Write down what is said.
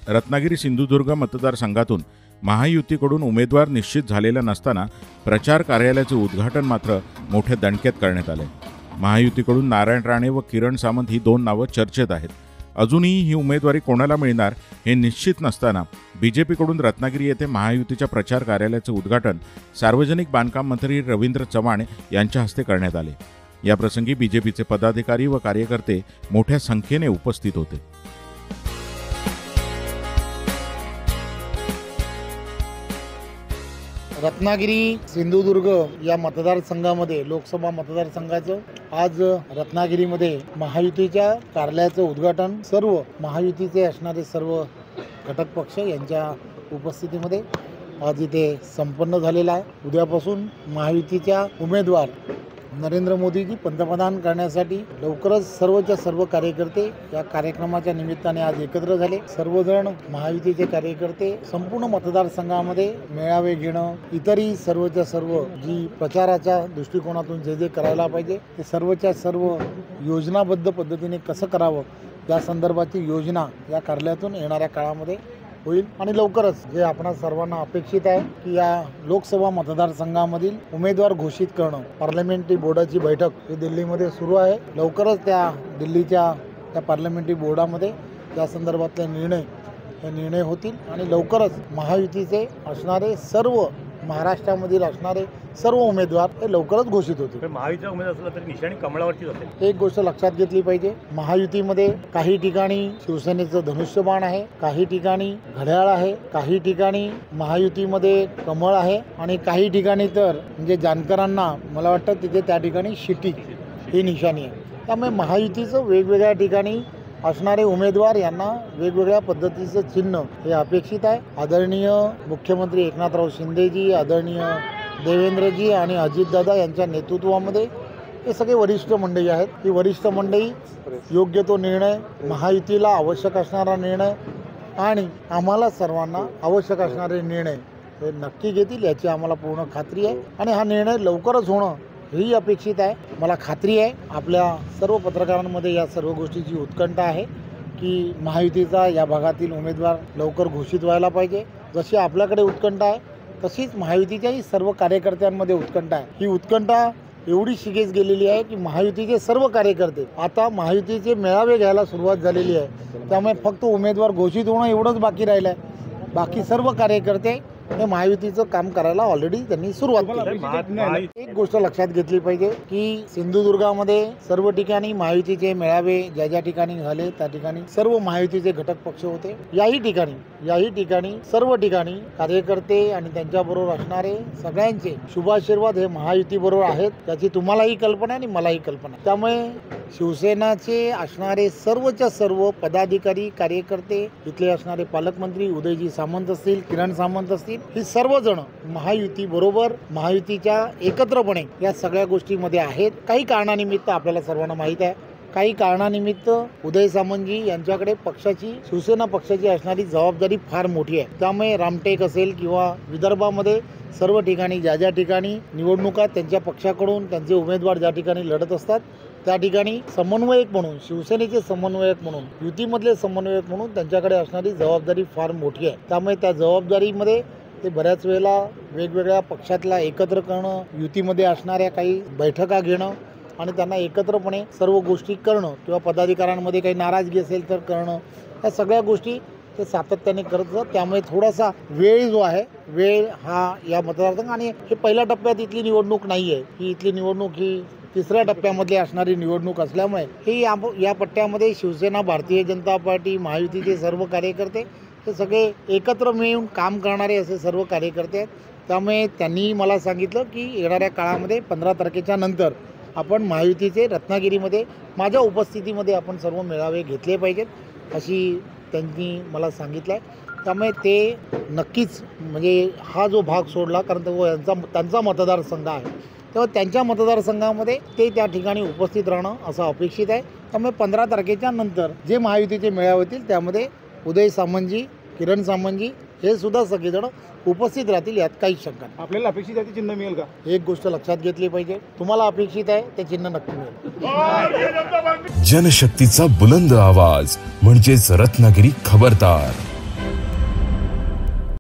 रत्नागिरी सिंधुदुर्ग मतदारसंघातून महायुतीकडून उमेदवार निश्चित झालेला नसताना प्रचार कार्यालयाचे उद्घाटन मात्र मोठ्या दणक्यात करण्यात आले। महायुतीकडून नारायण राणे व किरण सामंत ही दोन नावं चर्चेत आहेत। अजूनही ही उमेदवारी कोणाला मिळणार हे निश्चित नसताना बीजेपीकडून रत्नागिरी येथे महायुतीच्या प्रचार कार्यालयाचे उद्घाटन सार्वजनिक बांधकाम मंत्री रवींद्र चव्हाण यांच्या हस्ते करण्यात आले। या प्रसंगी बीजेपीचे पदाधिकारी व कार्यकर्ते मोठ्या संख्येने उपस्थित होते। रत्नागिरी सिंधुदुर्ग या मतदारसंघामध्ये लोकसभा मतदारसंघाचं आज रत्नागिरीमध्ये महायुतीच्या कार्यालयाचं उद्घाटन सर्व महायुतीचे असणारे सर्व घटक पक्ष यांच्या उपस्थितीमध्ये आज इथे संपन्न झालेला आहे। उद्यापासून महायुतीच्या उमेदवार नरेंद्र मोदीजी पंतप्रधान करण्यासाठी लवकरच सर्वच्या सर्व कार्यकर्ते या कार्यक्रमाच्या निमित्ताने आज एकत्र झाले। सर्वजण महायुतीचे कार्यकर्ते संपूर्ण मतदारसंघामध्ये मेळावे घेणं, इतरही सर्वच्या सर्व जी प्रचाराच्या दृष्टिकोनातून जे करायला पाहिजे ते सर्वच्या सर्व योजनाबद्ध पद्धतीने कसं करावं या संदर्भाची योजना या कार्यालयातून येणाऱ्या काळामध्ये होईल। आणि लवकरच जे आपणा सर्वांना अपेक्षित आहे की या लोकसभा मतदारसंघामधील उमेदवार घोषित करणं, पार्लमेंटरी बोर्डाची बैठक ही दिल्लीमध्ये सुरू आहे। लवकरच त्या दिल्लीच्या त्या पार्लमेंटरी बोर्डामध्ये या संदर्भातले निर्णय होतील आणि लवकरच महायुतीचे असणारे सर्व महाराष्ट्रामधील असणारे सर्व उमेदवार हे लवकरच घोषित होतील। महायुतीचा उमेदवार असला तरी निशाणी कमळावरतीच असेल। एक गोष्ट लक्षात घेतली पाहिजे, महायुतीमध्ये काही ठिकाणी शिवसेनेचं धनुष्यबाण आहे, काही ठिकाणी घड्याळ आहे, काही ठिकाणी महायुतीमध्ये कमळ आहे आणि काही ठिकाणी तर म्हणजे जानकरांना मला वाटतं तिथे त्या ठिकाणी शिटी ही निशाणी आहे। त्यामुळे महायुतीचं वेगवेगळ्या ठिकाणी असणारे उमेदवार यांना वेगवेगळ्या पद्धतीचं चिन्ह हे अपेक्षित आहे। आदरणीय मुख्यमंत्री एकनाथराव शिंदेजी, आदरणीय देवेंद्रजी आणि अजितदादा यांच्या नेतृत्वामध्ये हे सगळे वरिष्ठ मंडळी आहेत। ही वरिष्ठ मंडळी योग्य तो निर्णय, महायुतीला आवश्यक असणारा निर्णय आणि आम्हाला सर्वांना आवश्यक असणारे निर्णय हे नक्की घेतील याची आम्हाला पूर्ण खात्री आहे आणि हा निर्णय लवकरच होणं ही अपेक्षित आहे। मला खात्री आहे आपल्या सर्व पत्रकारांमध्ये या सर्व गोष्टीची उत्कंठा आहे की महायुतीचा या भागातील उमेदवार लवकर घोषित व्हायला पाहिजे। जशी आपल्याकडे उत्कंठा आहे तशीच महायुतीच्याही सर्व कार्यकर्त्यांमध्ये उत्कंठा आहे। ही उत्कंठा एवढी शिगेस गेलेली आहे की महायुतीचे सर्व कार्यकर्ते आता महायुतीचे मेळावे घ्यायला सुरुवात झालेली आहे। त्यामुळे फक्त उमेदवार घोषित होणं एवढंच बाकी राहिलं आहे। बाकी सर्व कार्यकर्ते हे महायुतीचं काम करायला ऑलरेडी त्यांनी सुरुवात केली। एक गोष्ट लक्षात घेतली पाहिजे की सिंधुदुर्गामध्ये सर्व ठिकाणी महायुतीचे मेळावे ज्या ज्या ठिकाणी झाले त्या ठिकाणी सर्व महायुतीचे घटक पक्ष होते। याही ठिकाणी सर्व ठिकाणी कार्यकर्ते आणि त्यांच्याबरोबर असणारे सगळ्यांचे शुभाशीर्वाद हे महायुती बरोबर आहेत, त्याची तुम्हालाही कल्पना आहे आणि मलाही कल्पना आहे। त्यामुळे शिवसेनाचे असणारे सर्वच्या सर्व पदाधिकारी कार्यकर्ते, इथले असणारे पालकमंत्री उदयजी सामंत असतील, किरण सामंत असतील, ही सर्वजण महायुती बरोबर महायुतीच्या एकत्रपणे या सगळ्या गोष्टीमध्ये आहेत। काही कारणानिमित्त आपल्याला सर्वांना माहीत आहे, काही कारणानिमित्त उदय सामंतजी यांच्याकडे पक्षाची शिवसेना पक्षाची असणारी जबाबदारी फार मोठी आहे। त्यामुळे रामटेक असेल किंवा विदर्भामध्ये सर्व ठिकाणी ज्या ज्या ठिकाणी निवडणुका त्यांच्या पक्षाकडून त्यांचे उमेदवार ज्या ठिकाणी लढत असतात त्या ठिकाणी समन्वयक म्हणून, शिवसेनेचे समन्वयक म्हणून, युतीमधले समन्वयक म्हणून त्यांच्याकडे असणारी जबाबदारी फार मोठी आहे। त्यामुळे त्या जबाबदारीमध्ये ते बऱ्याच वेळेला वेगवेगळ्या पक्षातला एकत्र करणं, युतीमध्ये असणाऱ्या काही बैठका घेणं आणि त्यांना एकत्रपणे सर्व गोष्टी करणं किंवा पदाधिकाऱ्यांमध्ये काही नाराजगी असेल तर करणं, या सगळ्या गोष्टी ते सातत्याने करत असतात। त्यामुळे थोडासा वेळ जो आहे, वेळ हा या मतदारसंघ आणि हे पहिल्या टप्प्यात इथली निवडणूक नाही आहे, ही इथली निवडणूक ही तिसऱ्या टप्प्यामधली असणारी निवडणूक असल्यामुळे ही या पट्ट्यामध्ये शिवसेना, भारतीय जनता पार्टी, महायुतीचे सर्व कार्यकर्ते हे सगळे एकत्र मिळून काम करणारे असे सर्व कार्यकर्ते आहेत। त्यामुळे त्यांनी मला सांगितलं की येणाऱ्या काळामध्ये 15 तारखेच्या नंतर आपण महायुतीचे रत्नागिरीमध्ये माझ्या उपस्थितीमध्ये आपण सर्व मेळावे घेतले पाहिजेत अशी त्यांनी मला सांगितलं आहे। त्यामुळे ते नक्कीच म्हणजे हा जो भाग सोडला, कारण तो त्यांचा मतदारसंघ आहे, तेव्हा त्यांच्या मतदारसंघामध्ये ते त्या ठिकाणी उपस्थित राहणं असं अपेक्षित आहे। त्यामुळे 15 तारखेच्या नंतर जे महायुतीचे मेळावे होतील त्यामध्ये उदय सामंतजी, किरण सामंतजी हे सुद्धा सगळेजण उपस्थित राहतील, यात काही शंका नाही। आपल्याला अपेक्षित आहे ते चिन्ह मिळेल का? एक गोष्ट लक्षात घेतली पाहिजे, तुम्हाला अपेक्षित आहे ते चिन्ह नक्की मिळेल। जनशक्तीचा बुलंद आवाज म्हणजेच रत्नागिरी खबरदार।